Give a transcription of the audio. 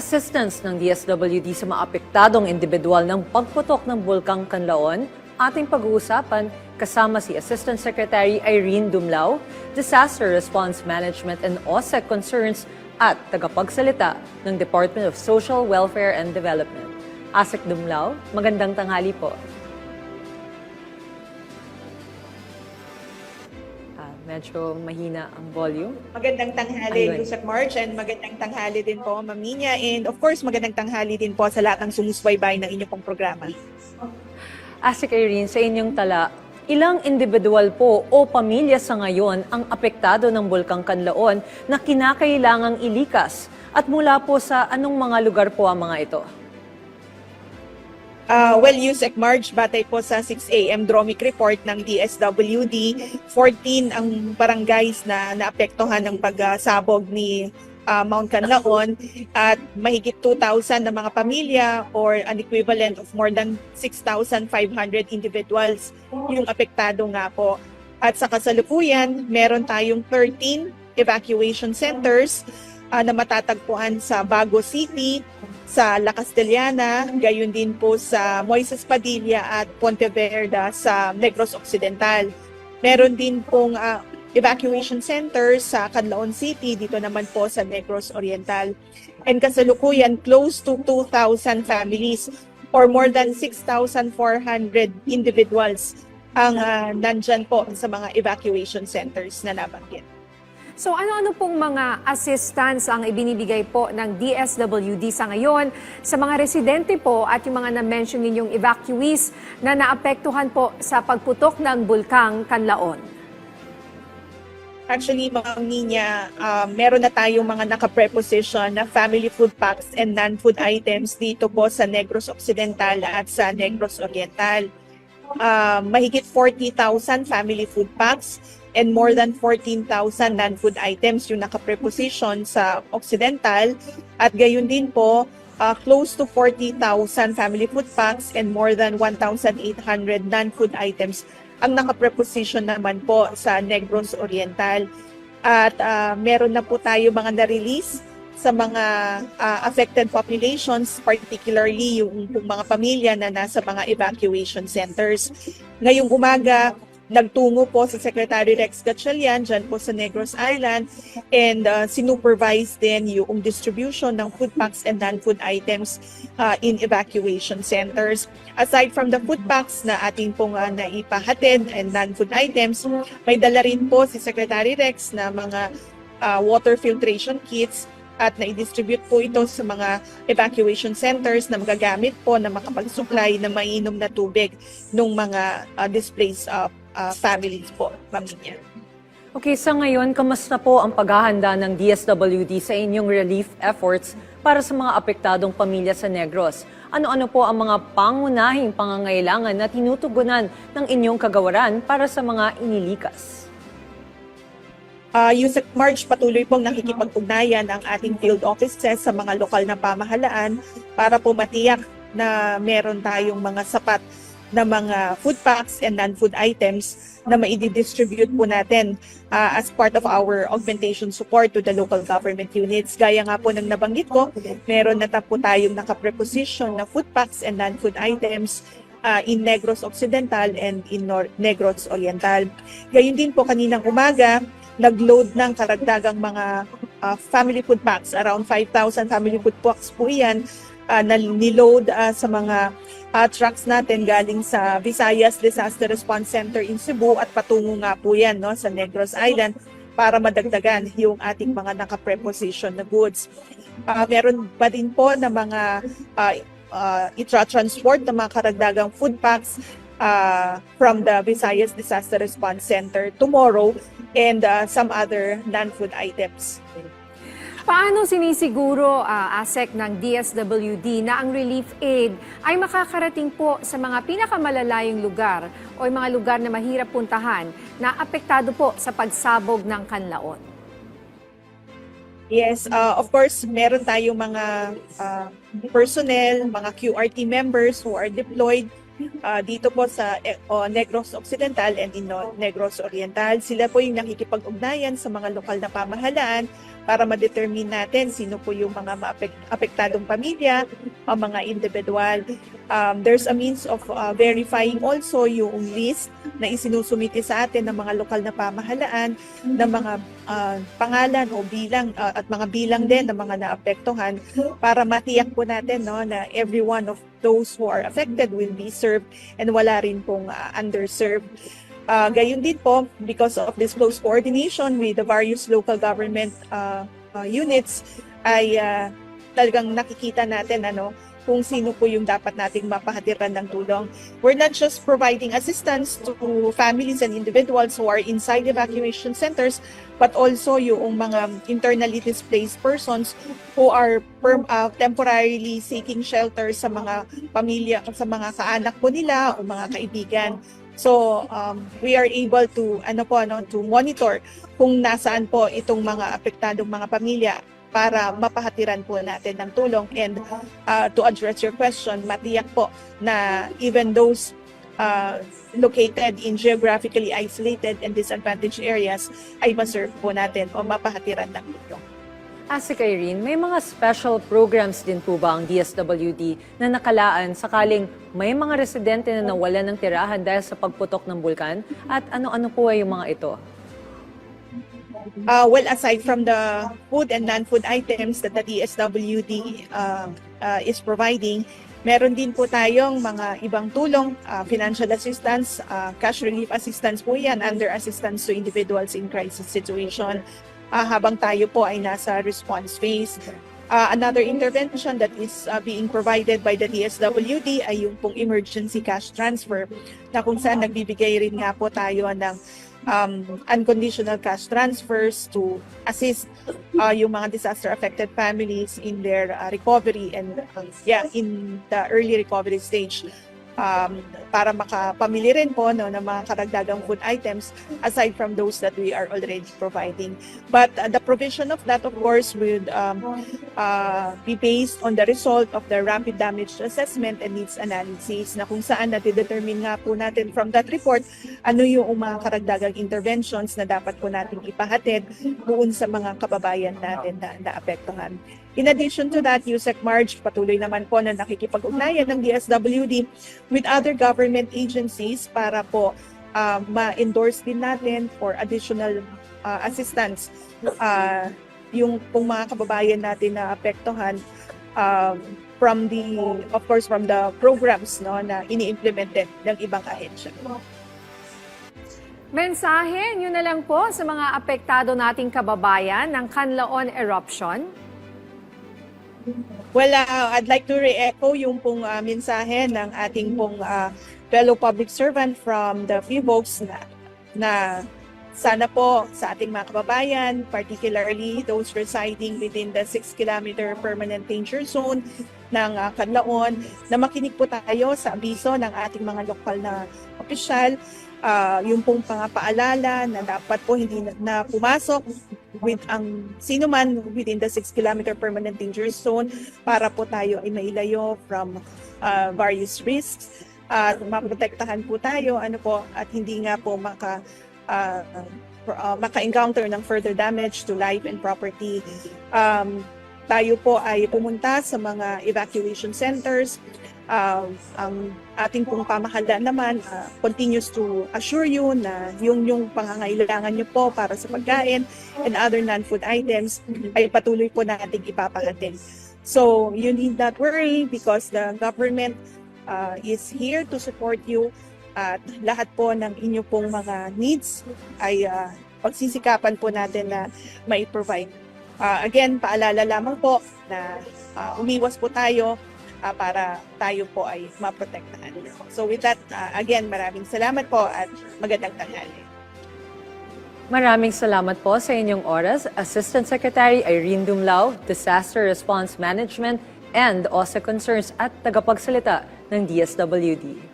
assistance ng DSWD sa mga apektadong individual ng pagputok ng Bulkang Kanlaon, ating pag-uusapan kasama si Assistant Secretary Irene Dumlao, Disaster Response Management and OSEC Concerns at tagapagsalita ng Department of Social Welfare and Development. ASEC Dumlao, magandang tanghali po. Medyo mahina ang volume. Magandang tanghali, Yusek March, and magandang tanghali din po, Ma'am Nina. And of course, magandang tanghali din po sa lahat ng sumusubaybay ng inyong pong programa. ASEC Irene, sa inyong tala, ilang individual po o pamilya sa ngayon ang apektado ng Bulkang Kanlaon na kinakailangang ilikas? At mula po sa anong mga lugar po ang mga ito? Well, Yusek March, batay po sa 6 a.m. DROMIC report ng DSWD, 14 ang barangays na naapektuhan ng pagsabog ni Mount Kanlaon at mahigit 2,000 na mga pamilya or an equivalent of more than 6,500 individuals yung apektado nga po. At sa kasalukuyan, meron tayong 13 evacuation centers na matatagpuan sa Bago City, sa La Castellana, gayon din po sa Moises Padilla at Pontevedra sa Negros Occidental. Meron din pong evacuation centers sa Canlaon City, dito naman po sa Negros Oriental. And kasalukuyan, close to 2,000 families or more than 6,400 individuals ang nandyan po sa mga evacuation centers na nabanggit. So ano-ano pong mga assistance ang ibinibigay po ng DSWD sa ngayon sa mga residente po at yung mga na-mention ninyong evacuees na naapektuhan po sa pagputok ng Bulkang Kanlaon? Actually, Ma'am Nina, meron na tayong mga naka-preposition na family food packs and non-food items dito po sa Negros Occidental at sa Negros Oriental. Mahigit 40,000 family food packs and more than 14,000 non-food items yung naka-preposition sa Occidental. At gayon din po, close to 40,000 family food packs and more than 1,800 non-food items ang naka-preposition naman po sa Negros Oriental. At meron na po tayo mga na-release sa mga affected populations, particularly yung mga pamilya na nasa mga evacuation centers. Ngayong umaga, nagtungo po sa Secretary Rex Gatchalian dyan po sa Negros Island and sinupervise din yung distribution ng food packs and non-food items in evacuation centers. Aside from the food packs na ating pong naipahatid and non-food items, may dala rin po si Secretary Rex na mga water filtration kits at na-distribute po ito sa mga evacuation centers na magagamit po na makapag-supply ng mainom na tubig ng mga displaced families po, pamilya. Okay, sa ngayon, kamusta po ang paghahanda ng DSWD sa inyong relief efforts para sa mga apektadong pamilya sa Negros? Ano-ano po ang mga pangunahing pangangailangan na tinutugunan ng inyong kagawaran para sa mga inilikas? Yusek March, patuloy pong nakikipag-ugnayan ang ating field offices sa mga lokal na pamahalaan para po matiyak na meron tayong mga sapat na mga food packs and non-food items na maidi-distribute po natin as part of our augmentation support to the local government units. Gaya nga po ng nabanggit ko, meron na po tayong naka-preposition na food packs and non-food items in Negros Occidental and in Negros Oriental. Gayun din po kaninang umaga, nag-load ng karagdagang mga family food packs. Around 5,000 family food packs po yan na niload sa mga trucks natin galing sa Visayas Disaster Response Center in Cebu at patungo nga po yan sa Negros Island para madagdagan yung ating mga naka-preposition na goods. Meron pa din po na mga itra-transport na mga karagdagang food packs from the Visayas Disaster Response Center tomorrow and some other non-food items. Paano sinisiguro, ASEC ng DSWD na ang relief aid ay makakarating po sa mga pinakamalalayong lugar o mga lugar na mahirap puntahan na apektado po sa pagsabog ng Kanlaon? Yes, of course, meron tayong mga personnel, mga QRT members who are deployed dito po sa Negros Occidental and in Negros Oriental. Sila po yung nakikipag-ugnayan sa mga lokal na pamahalaan para ma-determine natin sino po yung mga apektadong pamilya, ang mga individual. There's a means of verifying also yung list na isinusumite sa atin ng mga lokal na pamahalaan ng mga pangalan o bilang at mga bilang din ng mga naapektuhan para matiyak po natin na every one of those who are affected will be served and wala rin pong underserved. Gayon din po, because of this close coordination with the various local government units, ay talagang nakikita natin kung sino po yung dapat nating mapahatiran ng tulong. We're not just providing assistance to families and individuals who are inside evacuation centers, but also yung mga internally displaced persons who are temporarily seeking shelter sa mga pamilya, sa mga kaanak po nila o mga kaibigan. So we are able to to monitor kung nasaan po itong mga apektadong mga pamilya para mapahatiran po natin ng tulong. And to address your question, matiyak po na even those located in geographically isolated and disadvantaged areas ay maserve po natin o mapahatiran ng tulong. Asik Irene, may mga special programs din po ba ang DSWD na nakalaan sakaling may mga residente na nawalan ng tirahan dahil sa pagputok ng bulkan? At ano-ano po ay yung mga ito? Well, aside from the food and non-food items that the DSWD is providing, meron din po tayong mga ibang tulong, financial assistance, cash relief assistance po yan under assistance to individuals in crisis situation habang tayo po ay nasa response phase. Another intervention that is being provided by the DSWD ay yung pong emergency cash transfer na kung saan nagbibigay rin nga po tayo ng unconditional cash transfers to assist yung mga disaster-affected families in their recovery and in the early recovery stage para makapamili rin po ng mga karagdagang food items aside from those that we are already providing. But the provision of that, of course, would be based on the result of the rapid damage assessment and needs analysis na kung saan natidetermine nga po natin from that report ano yung mga karagdagang interventions na dapat po natin ipahatid doon sa mga kababayan natin na naapektuhan. In addition to that, USEC March, patuloy naman po na nakikipag-ugnayan ng DSWD with other government agencies para po ma-endorse din natin for additional assistance yung pong mga kababayan natin na apektuhan from the programs na ini-implement ng ibang ahensya. Mensahe nyo na lang po sa mga apektado nating kababayan ng Canlaon eruption. Well, I'd like to re-echo yung pong mensahe ng ating pong fellow public servant from the PHIVOLCS na sana po sa ating mga kababayan, particularly those residing within the 6-kilometer permanent danger zone ng Canlaon, na makinig po tayo sa abiso ng ating mga lokal na opisyal, yung pong pangapaalala na dapat po hindi na pumasok with ang sino man within the 6-kilometer permanent danger zone para po tayo ay mailayo from various risks at maprotektahan po tayo at hindi nga po maka-encounter ng further damage to life and property. Tayo po ay pumunta sa mga evacuation centers. Ang ating pong pamahalaan naman continues to assure you na yung pangangailangan nyo po para sa pagkain and other non-food items ay patuloy po natin ipapahatid. So you need not worry because the government is here to support you at lahat po ng inyo pong mga needs ay pagsisikapan po natin na mai-provide. Again, paalala lamang po na umiwas po tayo para tayo po ay maprotektahan. So with that, again, maraming salamat po at magandang tanghali. Maraming salamat po sa inyong oras, Assistant Secretary Irene Dumlao, Disaster Response Management and OSA Concerns at tagapagsalita ng DSWD.